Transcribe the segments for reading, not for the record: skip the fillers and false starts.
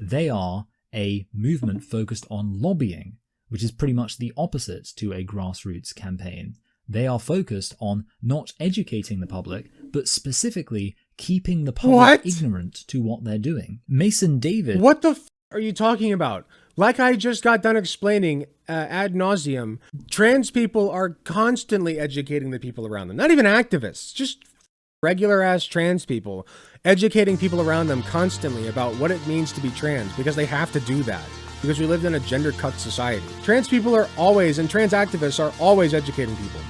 They are a movement focused on lobbying, which is pretty much the opposite to a grassroots campaign. They are focused on not educating the public, but specifically keeping the public ignorant to what they're doing. Mason David... What the f are you talking about? Like I just got done explaining ad nauseum, trans people are constantly educating the people around them. Not even activists, just regular ass trans people educating people around them constantly about what it means to be trans, because they have to do that. Because we lived in a gender-cut society. Trans people are always, and trans activists are always educating people.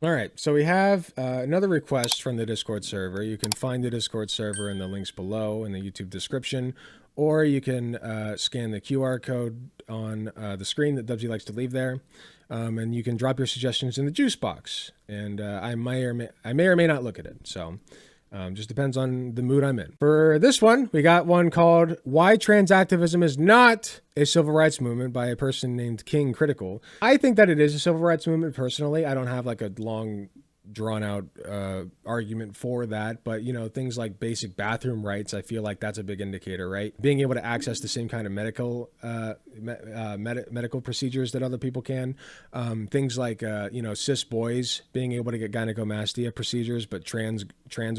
All right, so we have another request from the Discord server. You can find the Discord server in the links below in the YouTube description, or you can scan the QR code on the screen that WG likes to leave there, and you can drop your suggestions in the juice box, and I may or may not look at it. So just depends on the mood I'm in. For this one, we got one called "Why Trans Activism is Not a Civil Rights Movement" by a person named King Critical. I think that it is a civil rights movement personally. I don't have like a long drawn out argument for that, but you know, things like basic bathroom rights, I feel like that's a big indicator, right? Being able to access the same kind of medical procedures that other people can. Things like you know, cis boys being able to get gynecomastia procedures, but trans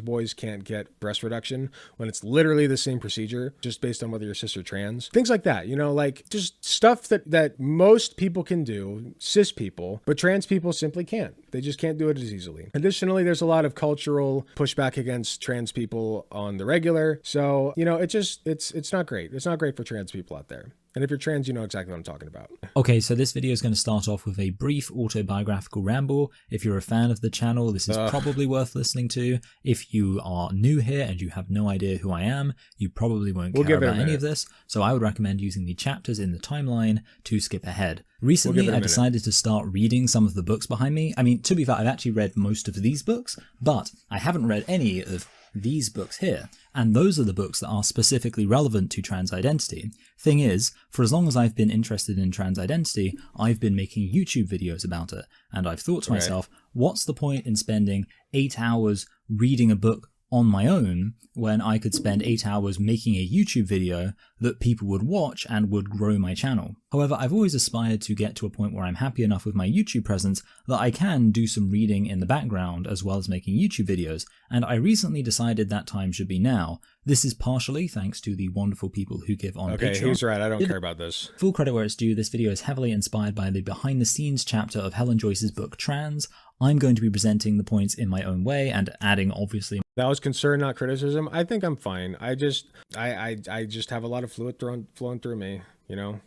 boys can't get breast reduction when it's literally the same procedure, just based on whether you're cis or trans. Things like that, you know, like just stuff that most people can do, cis people, but trans people simply can't. They just can't do it as easily. Additionally, there's a lot of cultural pushback against trans people on the regular. So, you know, it's not great. It's not great for trans people out there. And if you're trans, you know exactly what I'm talking about. Okay, so this video is going to start off with a brief autobiographical ramble. If you're a fan of the channel, this is probably worth listening to. If you are new here and you have no idea who I am, you probably won't care about any of this. So I would recommend using the chapters in the timeline to skip ahead. Recently, I decided to start reading some of the books behind me. I mean, to be fair, I've actually read most of these books, but I haven't read any of these books here, and those are the books that are specifically relevant to trans identity. Thing is, for as long as I've been interested in trans identity, I've been making YouTube videos about it, and I've thought to myself, what's the point in spending 8 hours reading a book on my own when I could spend 8 hours making a YouTube video that people would watch and would grow my channel? However, I've always aspired to get to a point where I'm happy enough with my YouTube presence that I can do some reading in the background as well as making YouTube videos, and I recently decided that time should be now. This is partially thanks to the wonderful people who give on Patreon. Okay, he's right, I don't care about this. Full credit where it's due, this video is heavily inspired by the behind the scenes chapter of Helen Joyce's book Trans. I'm going to be presenting the points in my own way and adding obviously. That was concern, not criticism. I think I'm fine. I just have a lot of fluid flowing through me, you know?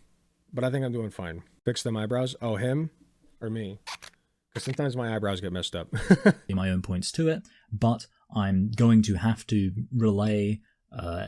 But I think I'm doing fine. Fix them eyebrows? Oh, him or me? Because sometimes my eyebrows get messed up. My own points to it, but I'm going to have to relay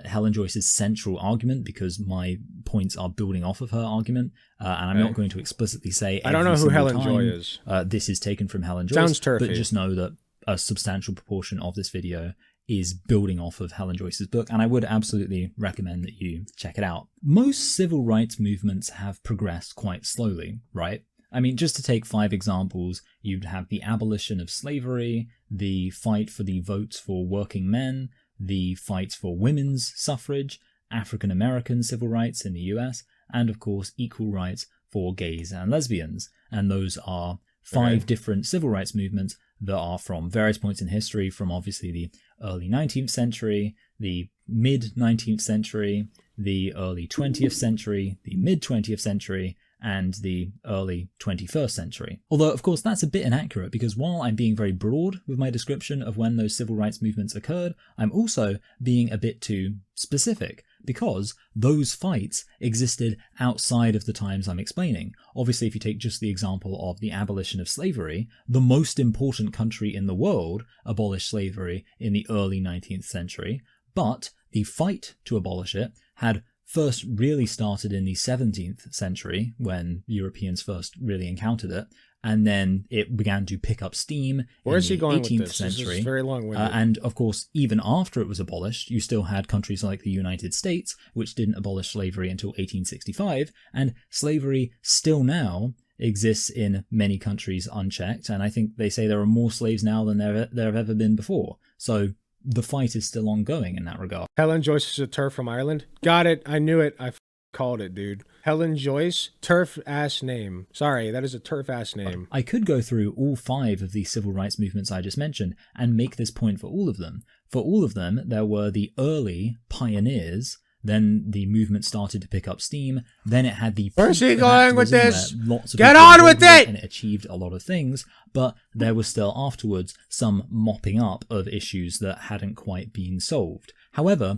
Helen Joyce's central argument because my points are building off of her argument, and I'm not going to explicitly say I don't know who Helen Joy is. This is taken from Helen Joyce. Sounds turfy. But just know that a substantial proportion of this video is building off of Helen Joyce's book, and I would absolutely recommend that you check it out. Most civil rights movements have progressed quite slowly, right? I mean, just to take 5 examples, you'd have the abolition of slavery, the fight for the votes for working men, the fight for women's suffrage, African American civil rights in the US, and of course equal rights for gays and lesbians. And those are 5 different civil rights movements that are from various points in history, from obviously the early 19th century, the mid 19th century, the early 20th century, the mid 20th century, and the early 21st century. Although, of course, that's a bit inaccurate because while I'm being very broad with my description of when those civil rights movements occurred, I'm also being a bit too specific because those fights existed outside of the times I'm explaining. Obviously, if you take just the example of the abolition of slavery, the most important country in the world abolished slavery in the early 19th century, but the fight to abolish it had first really started in the 17th century when Europeans first really encountered it, and then it began to pick up steam Where's in he the going 18th with this? century. This is very long-winded. And of course, even after it was abolished, you still had countries like the United States, which didn't abolish slavery until 1865, and slavery still now exists in many countries unchecked, and I think they say there are more slaves now than there have ever been before. So the fight is still ongoing in that regard. Helen Joyce is a TERF from Ireland. Got it. I knew it. I called it, dude. Helen Joyce, TERF-ass name. Sorry, that is a TERF-ass name. I could go through all 5 of these civil rights movements I just mentioned and make this point for all of them. For all of them, there were the early pioneers. Then the movement started to pick up steam. Then it had the Where's he going with this? Lots of Get people on with it! And it achieved a lot of things, but there was still afterwards some mopping up of issues that hadn't quite been solved. However,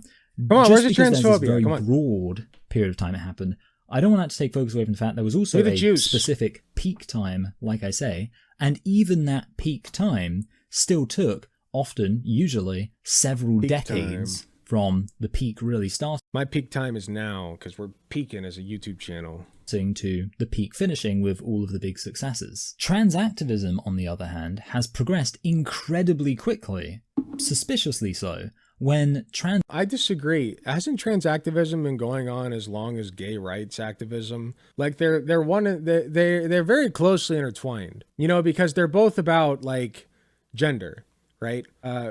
Come on, just where's the because there's this transphobia? very Come on. broad period of time it happened, I don't want that to take focus away from the fact there was also a specific peak time, like I say, and even that peak time still took, often, usually, several decades from the peak really starting. My peak time is now, because we're peaking as a YouTube channel. To the peak finishing with all of the big successes. Trans activism, on the other hand, has progressed incredibly quickly, suspiciously so. When trans... I disagree. Hasn't trans activism been going on as long as gay rights activism? Like they're very closely intertwined, you know, because they're both about like gender, right?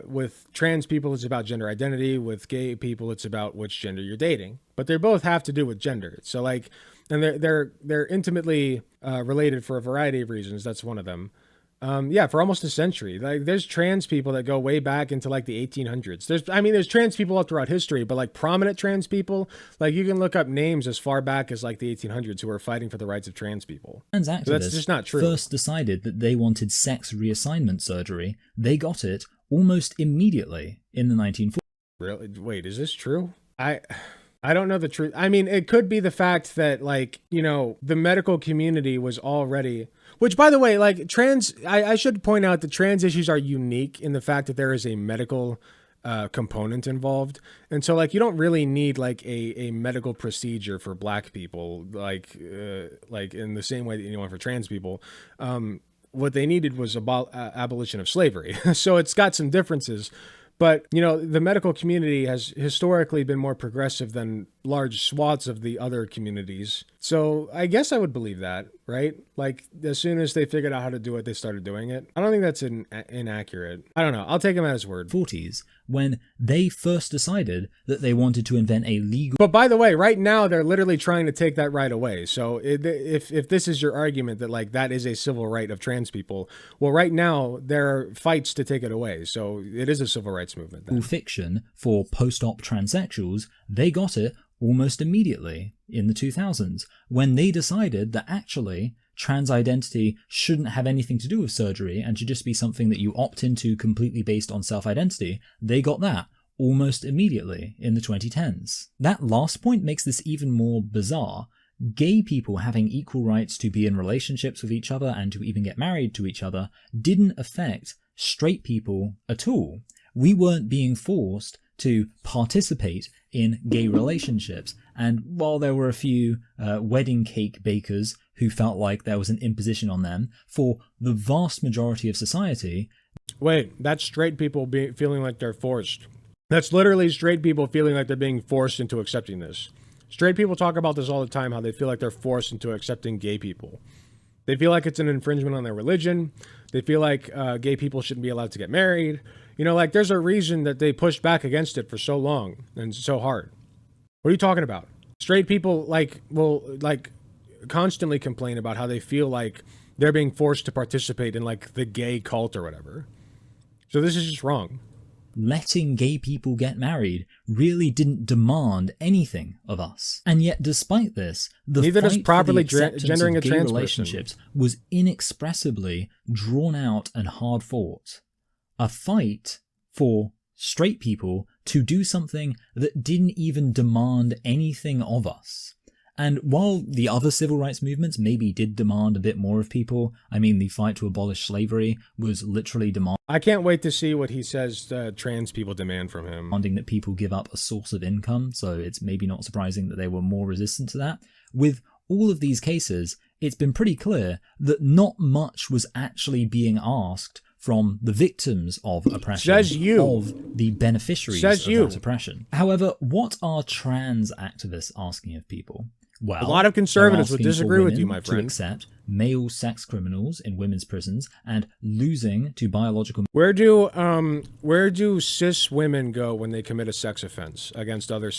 With trans people, it's about gender identity. With gay people, it's about which gender you're dating. But they both have to do with gender. So like, and they're intimately related for a variety of reasons. That's one of them. Yeah, for almost a century. Like, there's trans people that go way back into like the 1800s. There's trans people all throughout history, but like prominent trans people, like you can look up names as far back as like the 1800s who are fighting for the rights of trans people. Trans activists so that's just not true. First decided that they wanted sex reassignment surgery. They got it almost immediately in the 1940s. Really? Wait, is this true? I don't know the truth. I mean, it could be the fact that, like, you know, the medical community was already, which, by the way, like I should point out that trans issues are unique in the fact that there is a medical component involved. And so, like, you don't really need like a medical procedure for black people, like in the same way that you want for trans people. What they needed was abolition of slavery. So it's got some differences. But, you know, the medical community has historically been more progressive than large swaths of the other communities. So I guess I would believe that, right? Like, as soon as they figured out how to do it, they started doing it. I don't think that's inaccurate. I don't know. I'll take him at his word. 40s, when they first decided that they wanted to invent a legal... But by the way, right now, they're literally trying to take that right away. So if this is your argument that, like, that is a civil right of trans people, well, right now, there are fights to take it away. So it is a civil rights movement. Then. Fiction for post-op transsexuals, they got it almost immediately in the 2000s when they decided that actually trans identity shouldn't have anything to do with surgery and should just be something that you opt into completely based on self-identity. They got that almost immediately in the 2010s. That last point makes this even more bizarre. Gay people having equal rights to be in relationships with each other and to even get married to each other didn't affect straight people at all. We weren't being forced to participate in gay relationships. And while there were a few wedding cake bakers who felt like there was an imposition on them, for the vast majority of society... Wait, that's straight people feeling like they're forced. That's literally straight people feeling like they're being forced into accepting this. Straight people talk about this all the time, how they feel like they're forced into accepting gay people. They feel like it's an infringement on their religion. They feel like gay people shouldn't be allowed to get married. You know, like, there's a reason that they pushed back against it for so long and so hard. What are you talking about? Straight people, like, will, like, constantly complain about how they feel like they're being forced to participate in, like, the gay cult or whatever. So this is just wrong. Letting gay people get married really didn't demand anything of us. And yet, despite this, the Neither does fight properly for the acceptance gendering of a gay trans relationships was inexpressibly drawn out and hard fought. A fight for straight people to do something that didn't even demand anything of us. And while the other civil rights movements maybe did demand a bit more of people, I mean, the fight to abolish slavery was literally I can't wait to see what he says trans people demand from him. demanding that people give up a source of income, so it's maybe not surprising that they were more resistant to that. With all of these cases, it's been pretty clear that not much was actually being asked from the victims of oppression, of the beneficiaries of that oppression. However, what are trans activists asking of people? Well, a lot of conservatives would disagree with you, my friend. To accept male sex criminals in women's prisons and losing to biological. Where do cis women go when they commit a sex offense against other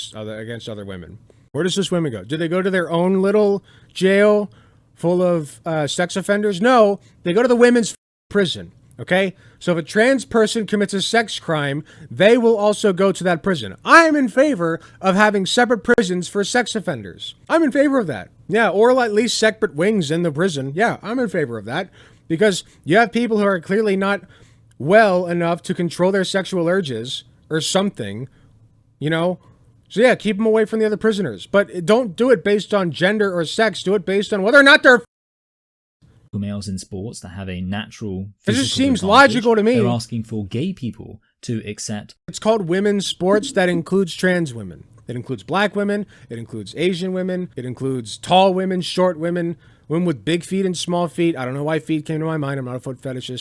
women? Where do cis women go? Do they go to their own little jail full of sex offenders? No, they go to the women's prison. Okay, so if a trans person commits a sex crime, they will also go to that prison. I am in favor of having separate prisons for sex offenders. I'm in favor of that. Yeah, or at least separate wings in the prison. Yeah, I'm in favor of that. Because you have people who are clearly not well enough to control their sexual urges or something, you know? So yeah, keep them away from the other prisoners. But don't do it based on gender or sex. Do it based on whether or not they're males in sports that have a natural it just seems logical to me. They're asking for gay people to accept. It's called women's sports. That includes trans women. It includes black women. It includes Asian women. It includes tall women, short women, women with big feet and small feet. I don't know why feet came to my mind. I'm not a foot fetishist.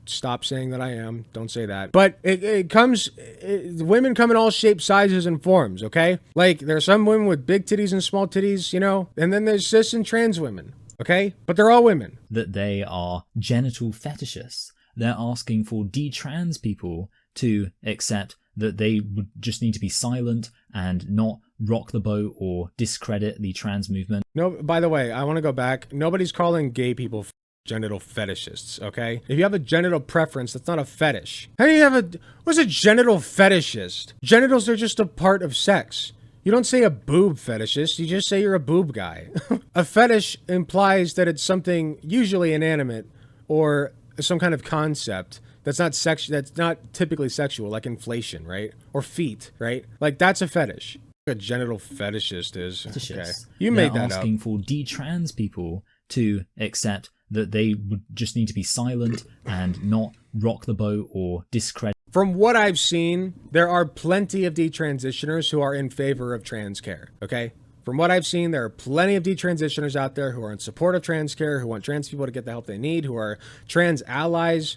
Stop saying that I am. Don't say that. But women come in all shapes, sizes, and forms, okay? Like, there are some women with big titties and small titties, you know? And then there's cis and trans women. Okay? But they're all women. That they are genital fetishists. They're asking for de-trans people to accept that they would just need to be silent and not rock the boat or discredit the trans movement. No, by the way, I want to go back. Nobody's calling gay people genital fetishists, okay? If you have a genital preference, that's not a fetish. How do you have what's a genital fetishist? Genitals are just a part of sex. You don't say a boob fetishist, you just say you're a boob guy. A fetish implies that it's something usually inanimate or some kind of concept that's not typically sexual, like inflation, right? Or feet, right? Like, that's a fetish. A genital fetishist is. Okay. You made that up. Asking for de-trans people to accept that they would just need to be silent and not rock the boat or discredit. From what I've seen, there are plenty of detransitioners who are in favor of trans care, okay? From what I've seen, there are plenty of detransitioners out there who are in support of trans care, who want trans people to get the help they need, who are trans allies,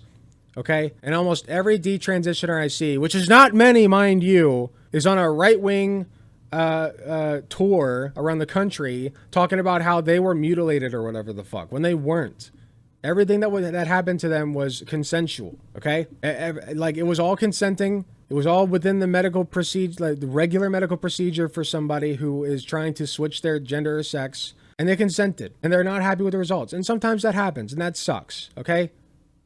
okay? And almost every detransitioner I see, which is not many, mind you, is on a right-wing tour around the country talking about how they were mutilated or whatever the fuck, when they weren't. Everything that happened to them was consensual, okay? Like, it was all consenting. It was all within the medical procedure, like the regular medical procedure for somebody who is trying to switch their gender or sex, and they consented, and they're not happy with the results. And sometimes that happens, and that sucks, okay?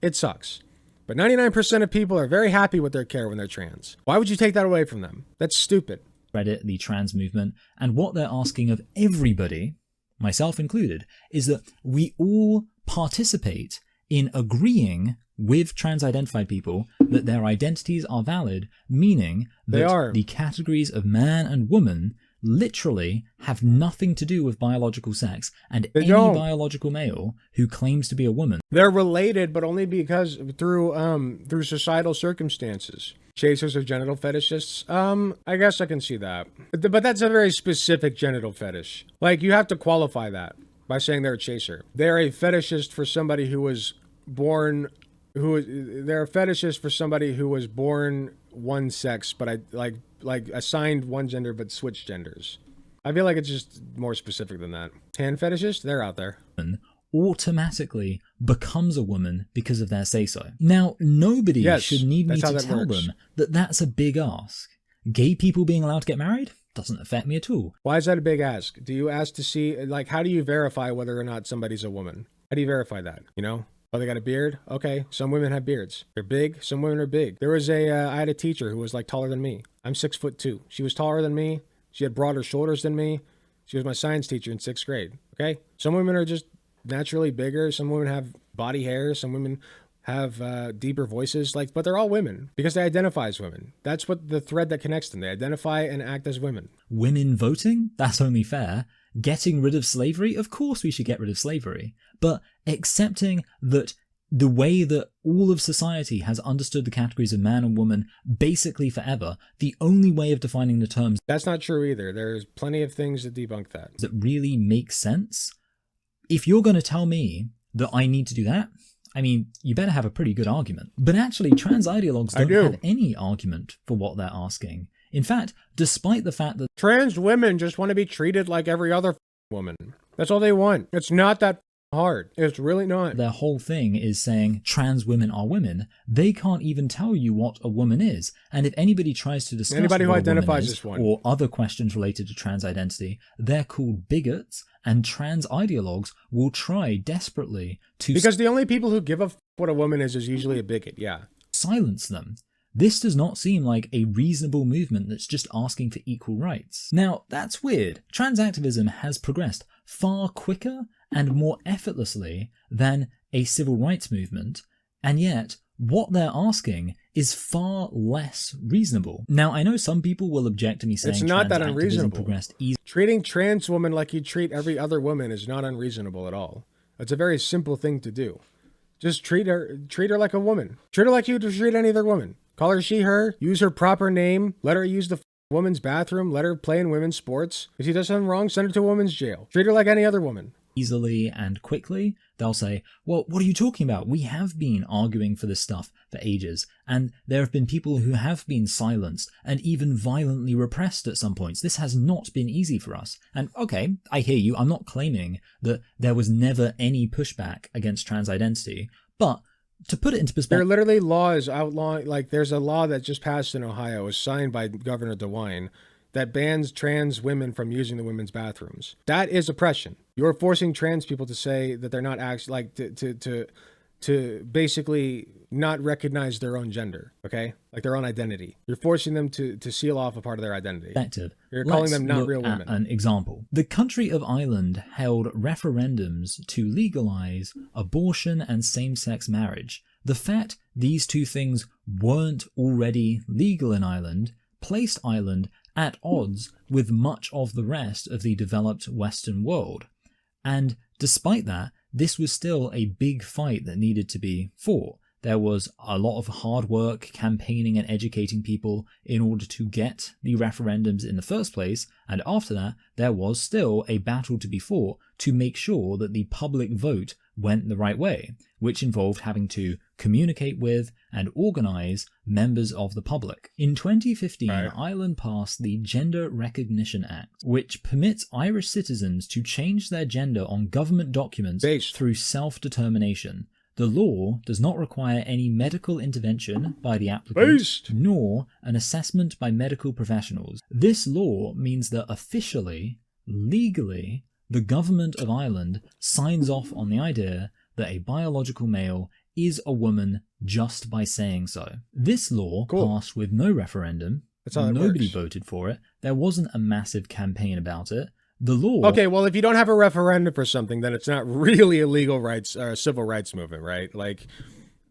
It sucks. But 99% of people are very happy with their care when they're trans. Why would you take that away from them? That's stupid. Credit the trans movement, and what they're asking of everybody, myself included, is that we all participate in agreeing with trans-identified people that their identities are valid, meaning that the categories of man and woman literally have nothing to do with biological sex, and any biological male who claims to be a woman. They're related, but only because through societal circumstances. Chasers are genital fetishists? I guess I can see that. But that's a very specific genital fetish. Like, you have to qualify that by saying they're a chaser. They're a fetishist for somebody who was born... They're a fetishist for somebody who was born one sex, but like assigned one gender but switched genders. I feel like it's just more specific than that. Hand fetishists? They're out there. Automatically becomes a woman because of their say-so. Now, nobody should need me to tell them that that's a big ask. Gay people being allowed to get married doesn't affect me at all. Why is that a big ask? Do you ask to see, like, how do you verify whether or not somebody's a woman? How do you verify that, you know? Oh, they got a beard? Okay, some women have beards. They're big, some women are big. There was I had a teacher who was like taller than me. I'm 6'2". She was taller than me. She had broader shoulders than me. She was my science teacher in 6th grade, okay? Some women are just naturally bigger. Some women have body hair. Some women have deeper voices, but they're all women because they identify as women. That's what the thread that connects them. They identify and act as women. Women voting? That's only fair. Getting rid of slavery? Of course we should get rid of slavery. But accepting that the way that all of society has understood the categories of man and woman basically forever, the only way of defining the terms... That's not true either. There's plenty of things that debunk that. ...that really make sense if you're going to tell me that I need to do that, I mean, you better have a pretty good argument. But actually, trans ideologues don't have any argument for what they're asking. In fact, despite the fact that trans women just want to be treated like every other woman. That's all they want. It's not that hard. It's really not. Their whole thing is saying trans women are women. They can't even tell you what a woman is. And if anybody tries to discuss anybody who what identifies is, as one or other questions related to trans identity, they're called bigots, and trans ideologues will try desperately to because the only people who give a what a woman is usually a bigot. Yeah. Silence them. This does not seem like a reasonable movement that's just asking for equal rights. Now, that's weird. Trans activism has progressed far quicker and more effortlessly than a civil rights movement, and yet what they're asking is far less reasonable. Now, I know some people will object to me saying it's not that trans activism unreasonable. Progressed easily. Treating trans women like you treat every other woman is not unreasonable at all. It's a very simple thing to do. Just treat her like a woman. Treat her like you would treat any other woman. Call her she, her, use her proper name, let her use the woman's bathroom, let her play in women's sports. If she does something wrong, send her to a women's jail. Treat her like any other woman. Easily and quickly, they'll say, well, what are you talking about? We have been arguing for this stuff for ages, and there have been people who have been silenced and even violently repressed at some points. This has not been easy for us. And okay, I hear you. I'm not claiming that there was never any pushback against trans identity, but to put it into perspective, there are literally laws outlawing, like there's a law that just passed in Ohio, was signed by Governor DeWine, that bans trans women from using the women's bathrooms. That is oppression. You're forcing trans people to say that they're not actually, like, to basically not recognize their own gender, okay? Like their own identity. You're forcing them to seal off a part of their identity. You're calling them not real women. An example. The country of Ireland held referendums to legalize abortion and same-sex marriage. The fact these two things weren't already legal in Ireland placed Ireland at odds with much of the rest of the developed Western world. And despite that, this was still a big fight that needed to be fought. There was a lot of hard work, campaigning and educating people in order to get the referendums in the first place, and after that, there was still a battle to be fought to make sure that the public vote went the right way, which involved having to communicate with and organize members of the public. In 2015, Ireland passed the Gender Recognition Act, which permits Irish citizens to change their gender on government documents through self-determination. The law does not require any medical intervention by the applicant, nor an assessment by medical professionals. This law means that officially, legally, the government of Ireland signs off on the idea that a biological male is a woman just by saying so. This law passed with no referendum. Nobody voted for it. There wasn't a massive campaign about it. The law... Okay, well, if you don't have a referendum for something, then it's not really a legal rights or civil rights movement, right? Like,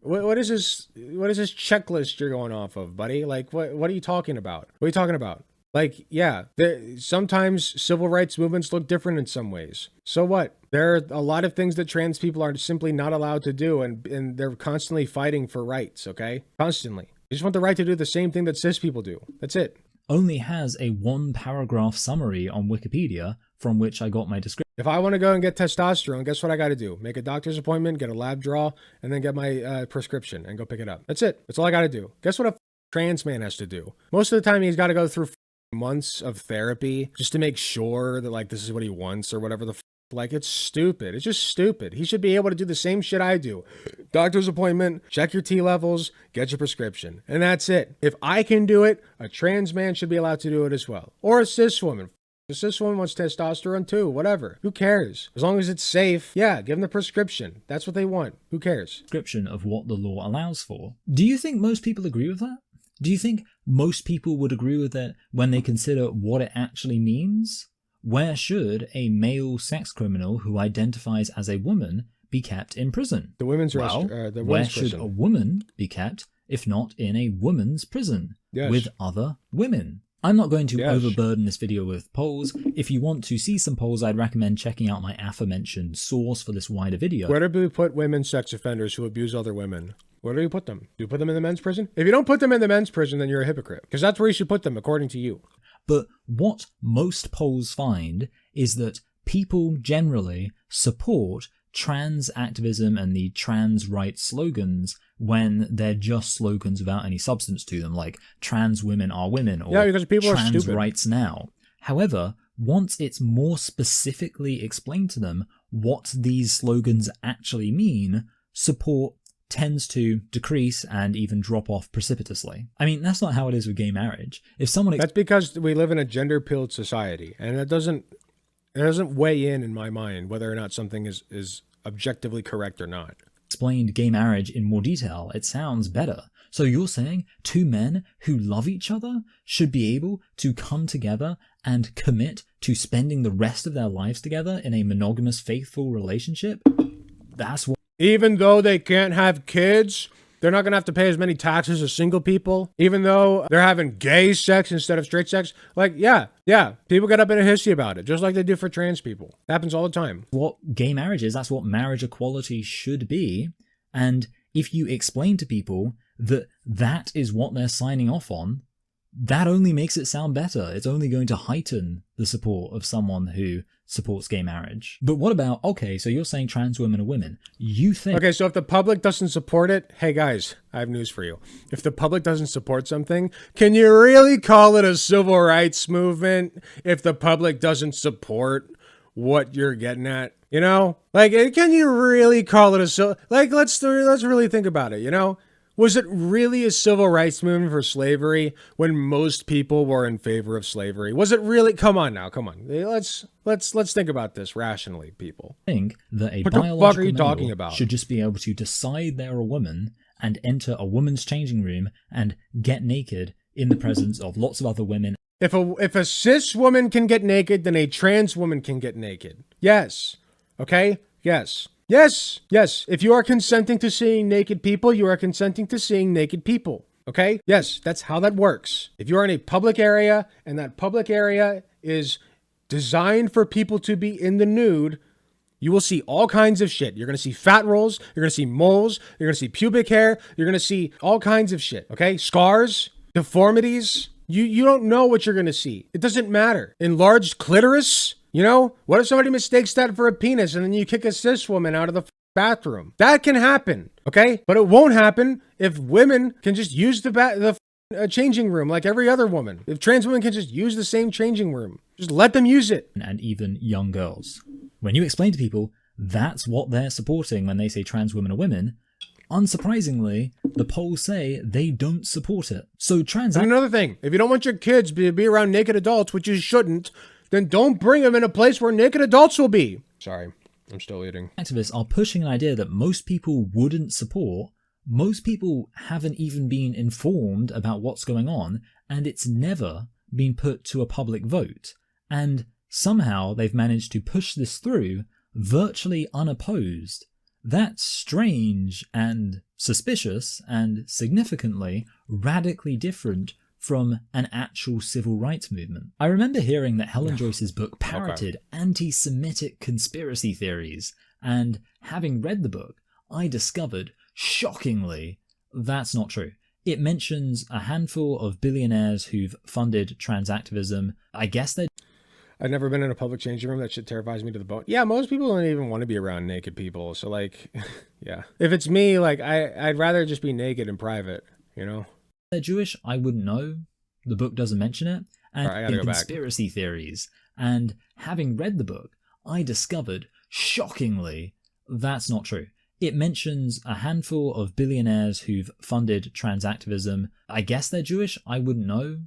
what is this? What is this checklist you're going off of, buddy? Like, what are you talking about? What are you talking about? Like, yeah, sometimes civil rights movements look different in some ways. So what? There are a lot of things that trans people are simply not allowed to do, and they're constantly fighting for rights, okay? Constantly. They just want the right to do the same thing that cis people do. That's it. Only has a 1-paragraph summary on Wikipedia from which I got my description. If I want to go and get testosterone, guess what I got to do? Make a doctor's appointment, get a lab draw, and then get my prescription and go pick it up. That's it. That's all I got to do. Guess what a trans man has to do? Most of the time, he's got to go through months of therapy just to make sure that, like, this is what he wants or whatever the like, it's stupid. It's just stupid. He should be able to do the same shit I do. Doctor's appointment, check your T levels, get your prescription. And that's it. If I can do it, a trans man should be allowed to do it as well. Or a cis woman. A cis woman wants testosterone too, whatever. Who cares? As long as it's safe, yeah, give them the prescription. That's what they want. Who cares? Description of what the law allows for. Do you think most people agree with that? Do you think most people would agree with it when they consider what it actually means? Where should a male sex criminal who identifies as a woman be kept in prison? The women's where should a woman be kept if not in a woman's prison with other women? I'm not going to overburden this video with polls. If you want to see some polls, I'd recommend checking out my aforementioned source for this wider video. Where do we put women sex offenders who abuse other women? Where do you put them? Do you put them in the men's prison? If you don't put them in the men's prison, then you're a hypocrite. Because that's where you should put them, according to you. But what most polls find is that people generally support trans activism and the trans rights slogans when they're just slogans without any substance to them, like trans women are women or because people are trans stupid. rights now. However, once it's more specifically explained to them what these slogans actually mean, support tends to decrease and even drop off precipitously. I mean, that's not how it is with gay marriage. If someone That's because we live in a gender-pilled society, and it doesn't weigh in my mind whether or not something is objectively correct or not. explained gay marriage in more detail, it sounds better. So you're saying two men who love each other should be able to come together and commit to spending the rest of their lives together in a monogamous, faithful relationship? That's what... Even though they can't have kids, they're not going to have to pay as many taxes as single people. Even though they're having gay sex instead of straight sex. Like, yeah. People get up in a hissy about it, just like they do for trans people. It happens all the time. What gay marriage is, that's what marriage equality should be. And if you explain to people that that is what they're signing off on, that only makes it sound better. It's only going to heighten the support of someone who supports gay marriage. But what about, okay, so you're saying trans women are women. You think... Okay, so if the public doesn't support it, hey guys, I have news for you. If the public doesn't support something, can you really call it a civil rights movement if the public doesn't support what you're getting at? You know? Like, can you really call it a... Like, let's really think about it, you know? Was it really a civil rights movement for slavery when most people were in favor of slavery? Was it really? Come on now, come on. Let's think about this rationally, people. Think that a What the fuck biological are you male talking about? should just be able to decide they're a woman and enter a woman's changing room and get naked in the presence of lots of other women. If a cis woman can get naked, then a trans woman can get naked. Yes. Okay? Yes. Yes. If you are consenting to seeing naked people, you are consenting to seeing naked people. Okay? Yes, that's how that works. If you are in a public area and that public area is designed for people to be in the nude, you will see all kinds of shit. You're going to see fat rolls. You're going to see moles. You're going to see pubic hair. You're going to see all kinds of shit. Okay? Scars, deformities. You don't know what you're going to see. It doesn't matter. Enlarged clitoris. You know, what if somebody mistakes that for a penis and then you kick a cis woman out of the bathroom? That can happen, okay? But it won't happen if women can just use the changing room like every other woman. If trans women can just use the same changing room, just let them use it. And even young girls. When you explain to people that's what they're supporting when they say trans women are women, unsurprisingly, the polls say they don't support it. So And another thing, if you don't want your kids to be around naked adults, which you shouldn't, then don't bring them in a place where naked adults will be. Sorry, I'm still eating. Activists are pushing an idea that most people wouldn't support. Most people haven't even been informed about what's going on, and it's never been put to a public vote. And somehow they've managed to push this through virtually unopposed. That's strange and suspicious and significantly radically different from an actual civil rights movement. I remember hearing that Helen Joyce's book parroted anti-Semitic conspiracy theories, and having read the book, I discovered, shockingly, that's not true. It mentions a handful of billionaires who've funded trans activism. I guess they're... I've never been in a public changing room. That shit terrifies me to the bone. Yeah, most people don't even want to be around naked people. So, like, yeah. If it's me, like, I'd rather just be naked in private, you know? They're Jewish, I wouldn't know. The book doesn't mention it. And All right, I gotta go conspiracy theories. And having read the book, I discovered, shockingly, that's not true. It mentions a handful of billionaires who've funded trans activism. I guess they're Jewish, I wouldn't know.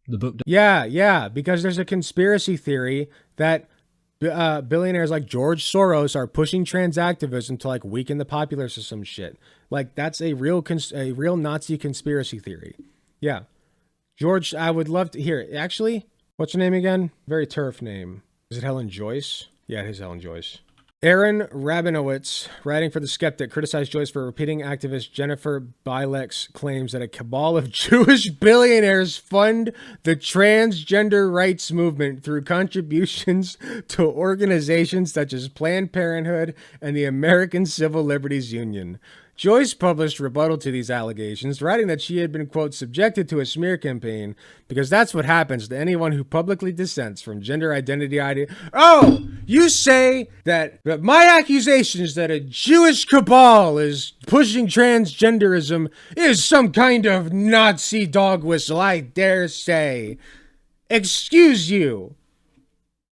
The book... Yeah, because there's a conspiracy theory that billionaires like George Soros are pushing trans activism to like weaken the populace or some shit. Like that's a real Nazi conspiracy theory. Yeah. George, I would love to hear it. Actually, what's her name again? Very TERF name. Is it Helen Joyce? Yeah, it is Helen Joyce. Aaron Rabinowitz, writing for The Skeptic, criticized Joyce for repeating activist Jennifer Bilek's claims that a cabal of Jewish billionaires fund the transgender rights movement through contributions to organizations such as Planned Parenthood and the American Civil Liberties Union. Joyce published rebuttal to these allegations, writing that she had been, quote, subjected to a smear campaign because that's what happens to anyone who publicly dissents from gender identity idea. Oh, you say that my accusations that a Jewish cabal is pushing transgenderism is some kind of Nazi dog whistle, I dare say. Excuse you.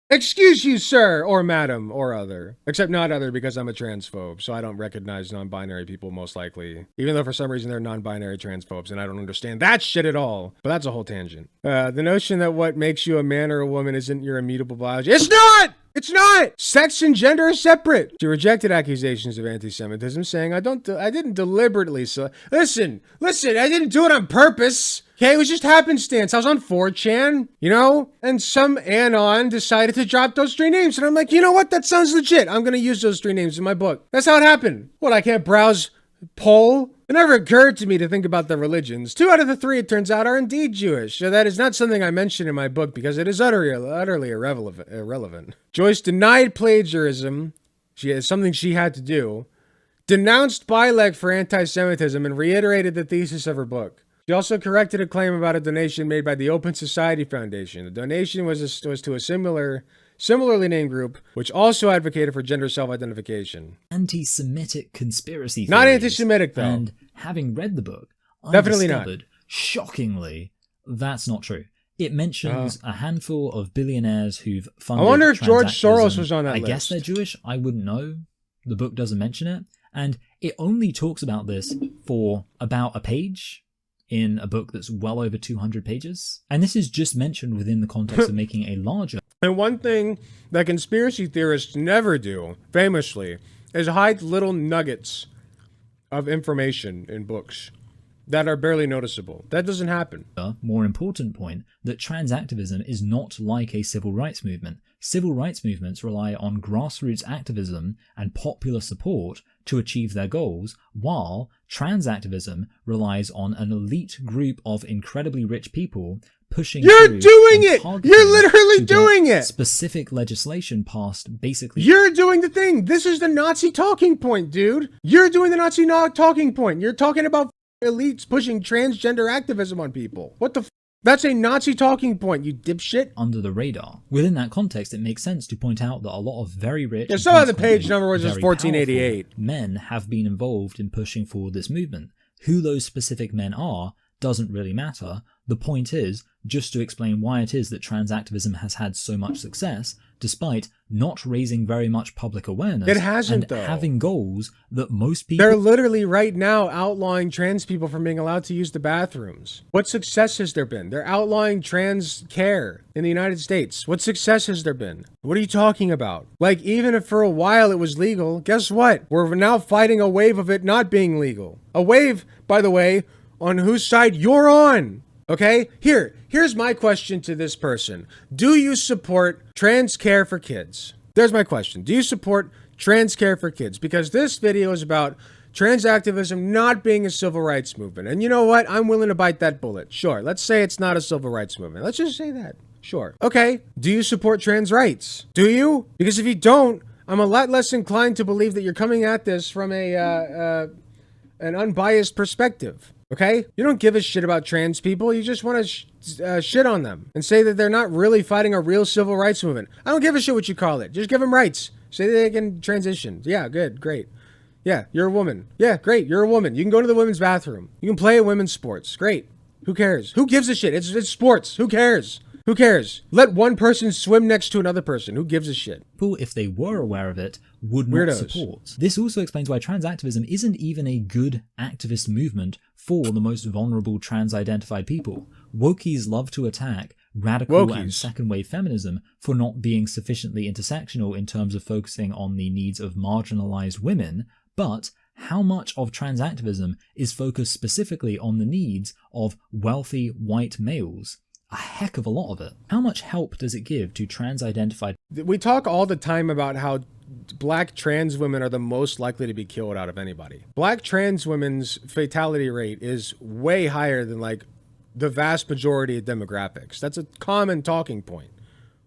Excuse you, sir, or madam, or other. Except not other, because I'm a transphobe, so I don't recognize non-binary people most likely. Even though for some reason they're non-binary transphobes, and I don't understand that shit at all. But that's a whole tangent. The notion that what makes you a man or a woman isn't your immutable biology. It's not! It's not! Sex and gender are separate. She rejected accusations of anti-Semitism, saying, I didn't deliberately listen, I didn't do it on purpose. Okay, it was just happenstance. I was on 4chan, you know? And some anon decided to drop those 3 names. And I'm like, you know what? That sounds legit. I'm going to use those 3 names in my book. That's how it happened. What, I can't browse poll? It never occurred to me to think about the religions. 2 out of the 3, it turns out, are indeed Jewish. So that is not something I mention in my book because it is utterly irrelevant. Joyce denied plagiarism. She has something she had to do. Denounced Alec for anti-Semitism and reiterated the thesis of her book. She also corrected a claim about a donation made by the Open Society Foundation. The donation was to a similarly named group, which also advocated for gender self-identification. Anti-Semitic conspiracy theories. Not anti-Semitic, though. And having read the book, Definitely I discovered, shockingly, that's not true. It mentions a handful of billionaires who've funded. I wonder if George transactivism. Soros was on that list. I guess they're Jewish. I wouldn't know. The book doesn't mention it. And it only talks about this for about a page in a book that's well over 200 pages. And this is just mentioned within the context of making a larger... And one thing that conspiracy theorists never do, famously, is hide little nuggets of information in books that are barely noticeable. That doesn't happen. More important point, that trans activism is not like a civil rights movement. Civil rights movements rely on grassroots activism and popular support to achieve their goals, while trans activism relies on an elite group of incredibly rich people pushing You're through doing and it! targeting You're literally to doing get it! specific legislation passed, basically. You're doing the thing! This is the Nazi talking point, dude! You're doing the Nazi talking point! You're talking about elites pushing transgender activism on people. What the f? That's a Nazi talking point, you dipshit. Under the radar. Within that context, it makes sense to point out that a lot of very rich... Yeah, some of the page number was just 1488. Men have been involved in pushing forward this movement. Who those specific men are doesn't really matter. The point is just to explain why it is that trans activism has had so much success, despite not raising very much public awareness. It hasn't, and though. Having goals that most people... They're literally right now outlawing trans people from being allowed to use the bathrooms. What success has there been? They're outlawing trans care in the United States. What success has there been? What are you talking about? Like, even if for a while it was legal, guess what? We're now fighting a wave of it not being legal. A wave, by the way, on whose side you're on. Okay? Here's my question to this person. Do you support trans care for kids? There's my question. Do you support trans care for kids? Because this video is about trans activism not being a civil rights movement. And you know what? I'm willing to bite that bullet. Sure. Let's say it's not a civil rights movement. Let's just say that. Sure. Okay. Do you support trans rights? Do you? Because if you don't, I'm a lot less inclined to believe that you're coming at this from an unbiased perspective. Okay? You don't give a shit about trans people. You just want to shit on them and say that they're not really fighting a real civil rights movement. I don't give a shit what you call it. Just give them rights. Say that they can transition. Yeah, good, great. Yeah, you're a woman. Yeah, great, you're a woman. You can go to the women's bathroom. You can play women's sports. Great. Who cares? Who gives a shit? It's sports. Who cares? Who cares? Let one person swim next to another person. Who gives a shit? People, if they were aware of it, would not support. This also explains why trans activism isn't even a good activist movement for the most vulnerable trans-identified people. Wokies love to attack radical and second-wave feminism for not being sufficiently intersectional in terms of focusing on the needs of marginalized women, but how much of trans activism is focused specifically on the needs of wealthy white males? A heck of a lot of it. How much help does it give to trans-identified... We talk all the time about how black trans women are the most likely to be killed out of anybody. Black trans women's fatality rate is way higher than like the vast majority of demographics. That's a common talking point.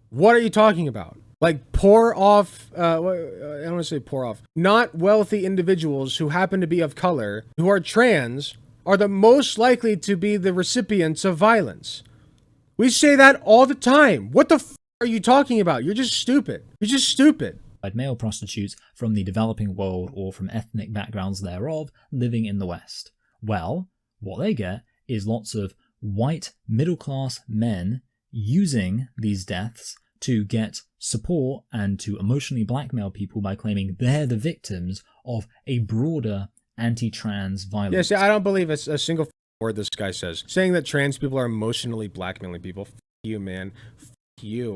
What are you talking about? Like poor off, I don't want to say poor off, not wealthy individuals who happen to be of color, who are trans, are the most likely to be the recipients of violence. We say that all the time. What the f are you talking about? You're just stupid. You're just stupid. Male prostitutes from the developing world or from ethnic backgrounds thereof living in the West. Well, what they get is lots of white middle-class men using these deaths to get support and to emotionally blackmail people by claiming they're the victims of a broader anti-trans violence. Yeah, see, I don't believe a single word this guy says. Saying that trans people are emotionally blackmailing people. F you, man. F you.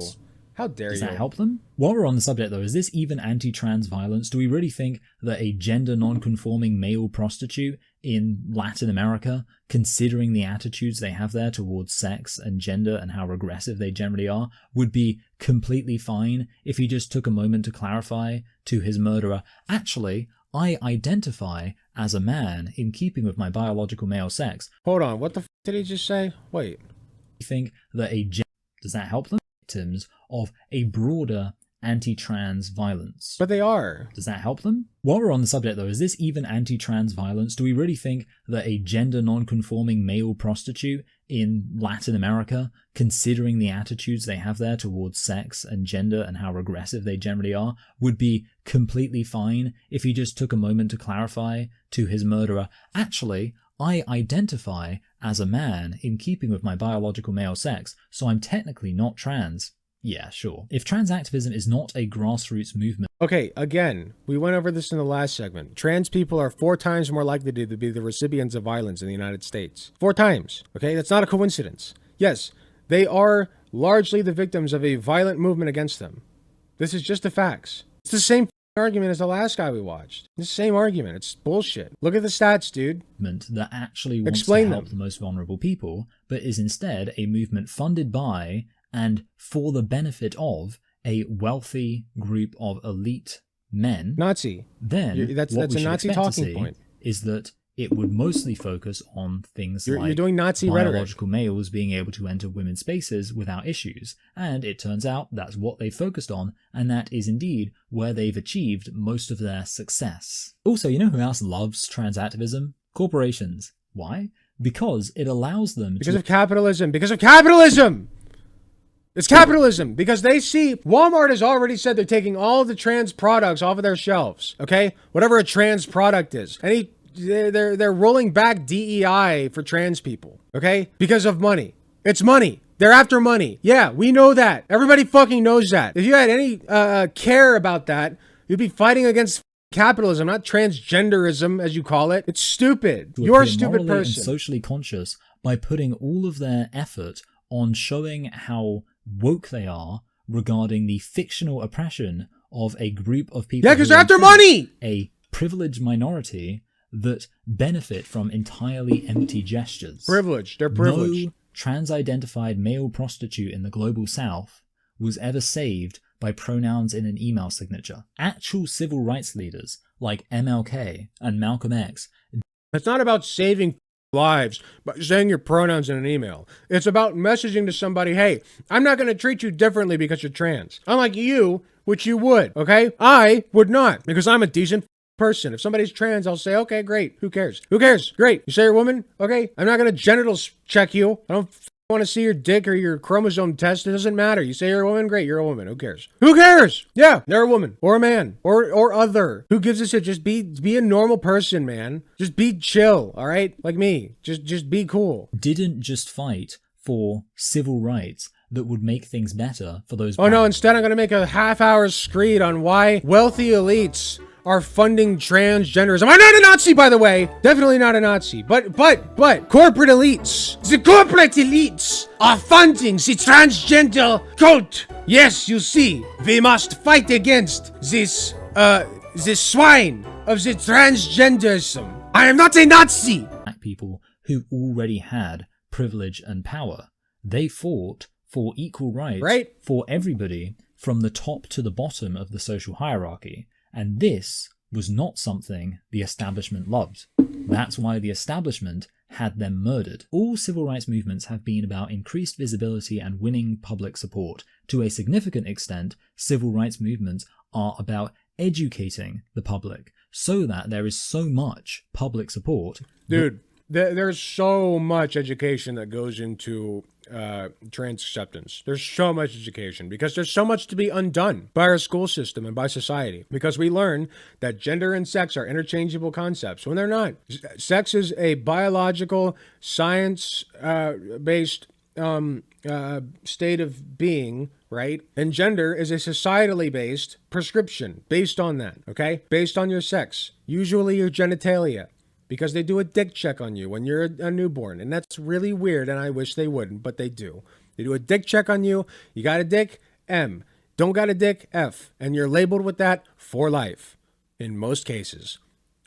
How dare you? Does that help them? While we're on the subject though, is this even anti-trans violence? Do we really think that a gender non-conforming male prostitute in Latin America, considering the attitudes they have there towards sex and gender and how regressive they generally are, would be completely fine if he just took a moment to clarify to his murderer, actually, I identify as a man in keeping with my biological male sex? Hold on, what the f did he just say? Wait. You think that does that help them? Victims of a broader anti-trans violence. But they are. Does that help them? While we're on the subject though, is this even anti-trans violence? Do we really think that a gender non-conforming male prostitute in Latin America, considering the attitudes they have there towards sex and gender and how regressive they generally are, would be completely fine if he just took a moment to clarify to his murderer, actually, I identify as a man in keeping with my biological male sex, so I'm technically not trans. Yeah, sure. If trans activism is not a grassroots movement... Okay, again, we went over this in the last segment. Trans people are 4 times more likely to be the recipients of violence in the United States. 4 times, okay? That's not a coincidence. Yes, they are largely the victims of a violent movement against them. This is just the facts. It's the same argument as the last guy we watched. The same argument. It's bullshit. Look at the stats, dude. That actually wants to help the most vulnerable people, but is instead a movement funded by and for the benefit of a wealthy group of elite men. Nazi. Then that's a Nazi talking point. Is that it would mostly focus on things like you're doing Nazi biological rhetoric. Males being able to enter women's spaces without issues. And it turns out that's what they focused on, and that is indeed where they've achieved most of their success. Also, you know who else loves trans activism? Corporations. Why? Because it allows them Because of capitalism. Because of capitalism! It's capitalism, because they see Walmart has already said they're taking all the trans products off of their shelves, okay? Whatever a trans product is. And they're rolling back DEI for trans people, okay? Because of money. It's money. They're after money. Yeah, we know that. Everybody fucking knows that. If you had any care about that, you'd be fighting against capitalism, not transgenderism, as you call it. It's stupid. You're a stupid person. And socially conscious by putting all of their effort on showing how woke they are regarding the fictional oppression of a group of people. Yeah, because they're after money! A privileged minority that benefit from entirely empty gestures. Privileged. They're privileged. No trans-identified male prostitute in the global south was ever saved by pronouns in an email signature. Actual civil rights leaders like MLK and Malcolm X. It's not about saving lives by saying your pronouns in an email. It's about messaging to somebody, hey, I'm not going to treat you differently because you're trans. Unlike you, which you would, okay? I would not, because I'm a decent person. If somebody's trans, I'll say, okay, great. Who cares? Who cares? Great. You say you're a woman? Okay. I'm not going to genitals check you. I don't want to see your dick or your chromosome test. It doesn't matter. You say you're a woman? Great. You're a woman. Who cares? Who cares? Yeah, they're a woman or a man or other. Who gives a shit? Just be a normal person, man. Just be chill. All right. Like me. Just be cool. Didn't just fight for civil rights that would make things better for those. Oh no, instead I'm going to make a half-hour screed on why wealthy elites are funding transgenderism. I'm not a Nazi, by the way. Definitely not a Nazi. But corporate elites, the corporate elites are funding the transgender cult. Yes, you see, we must fight against this swine of the transgenderism. I am not a Nazi. Black people who already had privilege and power. They fought for equal rights for everybody from the top to the bottom of the social hierarchy. And this was not something the establishment loved. That's why the establishment had them murdered. All civil rights movements have been about increased visibility and winning public support. To a significant extent, civil rights movements are about educating the public so that there is so much public support. Dude, there's so much education that goes into trans acceptance. There's so much education because there's so much to be undone by our school system and by society, because we learn that gender and sex are interchangeable concepts when they're not. Sex is a biological, science-based state of being, right? And gender is a societally based prescription based on that, okay? Based on your sex, usually your genitalia, because they do a dick check on you when you're a newborn. And that's really weird, and I wish they wouldn't, but they do. They do a dick check on you. You got a dick? M. Don't got a dick? F. And you're labeled with that for life in most cases.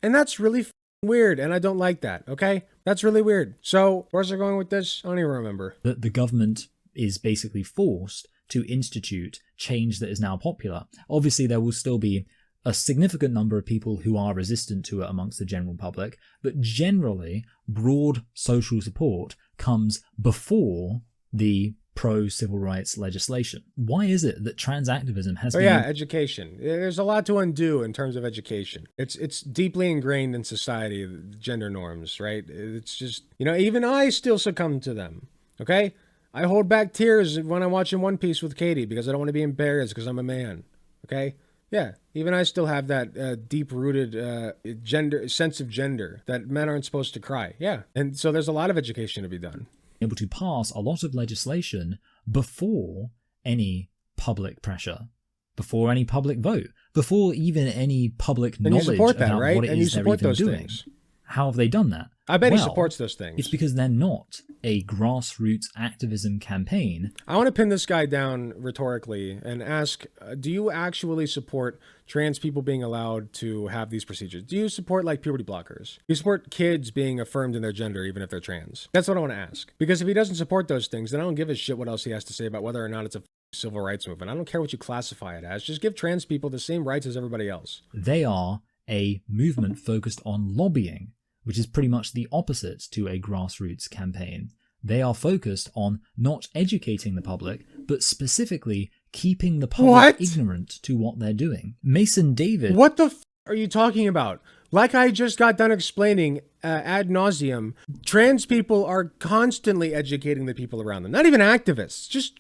And that's really weird, and I don't like that, okay? That's really weird. So, where's it going with this? I don't even remember. The government is basically forced to institute change that is now popular. Obviously, there will still be a significant number of people who are resistant to it amongst the general public, but generally, broad social support comes before the pro-civil rights legislation. Why is it that trans activism has been... education. There's a lot to undo in terms of education. It's deeply ingrained in society, gender norms, right? It's just, even I still succumb to them, okay? I hold back tears when I'm watching One Piece with Katie because I don't want to be embarrassed because I'm a man, okay? Yeah, even I still have that deep-rooted sense of gender, that men aren't supposed to cry. Yeah, and so there's a lot of education to be done. Able to pass a lot of legislation before any public pressure, before any public vote, before even any public knowledge about right? what it is they're even doing. Things. How have they done that? I bet he supports those things. It's because they're not a grassroots activism campaign. I want to pin this guy down rhetorically and ask, do you actually support trans people being allowed to have these procedures? Do you support like puberty blockers? Do you support kids being affirmed in their gender even if they're trans? That's what I want to ask. Because if he doesn't support those things, then I don't give a shit what else he has to say about whether or not it's a civil rights movement. I don't care what you classify it as. Just give trans people the same rights as everybody else. They are a movement focused on lobbying, which is pretty much the opposite to a grassroots campaign. They are focused on not educating the public, but specifically keeping the public ignorant to what they're doing. Mason David... What the are you talking about? Like I just got done explaining ad nauseum, trans people are constantly educating the people around them. Not even activists, just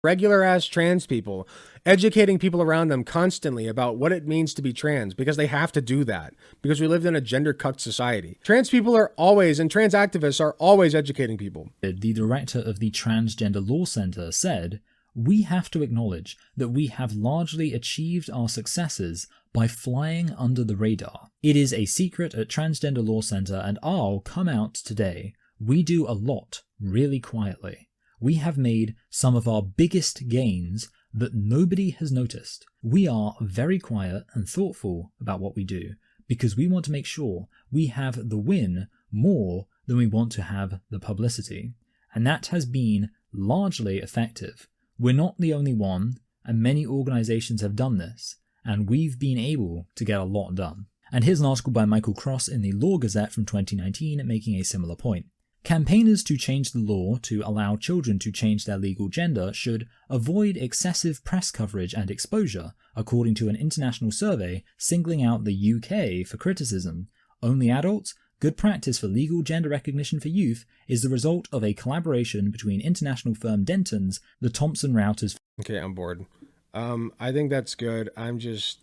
regular-ass trans people educating people around them constantly about what it means to be trans, because they have to do that, because we live in a gender-cucked society. Trans people are always, and trans activists are always educating people. The director of the Transgender Law Center said, "We have to acknowledge that we have largely achieved our successes by flying under the radar. It is a secret at Transgender Law Center, and I'll come out today. We do a lot really quietly. We have made some of our biggest gains that nobody has noticed. We are very quiet and thoughtful about what we do because we want to make sure we have the win more than we want to have the publicity. And that has been largely effective. We're not the only one, and many organizations have done this, and we've been able to get a lot done." And here's an article by Michael Cross in the Law Gazette from 2019 making a similar point. Campaigners to change the law to allow children to change their legal gender should avoid excessive press coverage and exposure, according to an international survey singling out the UK for criticism. Only adults? Good practice for legal gender recognition for youth is the result of a collaboration between international firm Denton's, the Thomson Reuters. Okay, I'm bored. I think that's good. I'm just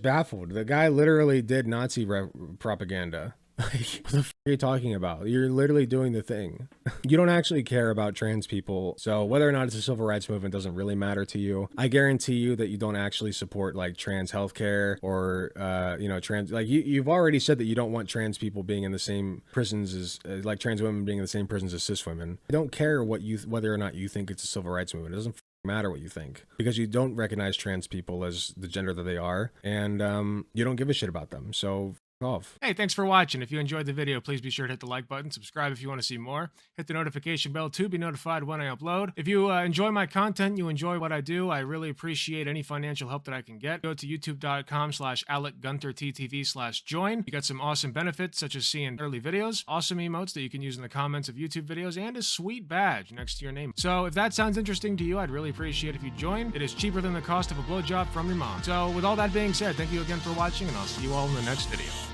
baffled. The guy literally did Nazi propaganda. Like, what the f are you talking about? You're literally doing the thing. You don't actually care about trans people, so whether or not it's a civil rights movement doesn't really matter to you. I guarantee you that you don't actually support like trans healthcare or trans. Like you've already said that you don't want trans people being in the same prisons as like trans women being in the same prisons as cis women. I don't care whether or not you think it's a civil rights movement. It doesn't matter what you think, because you don't recognize trans people as the gender that they are, and you don't give a shit about them. So off. Hey, thanks for watching. If you enjoyed the video, please be sure to hit the like button, subscribe if you want to see more, hit the notification bell to be notified when I upload. If you enjoy my content, you enjoy what I do, I really appreciate any financial help that I can get. Go to youtube.com/AlecGunterTTV/join. You got some awesome benefits, such as seeing early videos, awesome emotes that you can use in the comments of YouTube videos, and a sweet badge next to your name. So if that sounds interesting to you, I'd really appreciate if you join. It is cheaper than the cost of a blowjob from your mom. So with all that being said, thank you again for watching, and I'll see you all in the next video.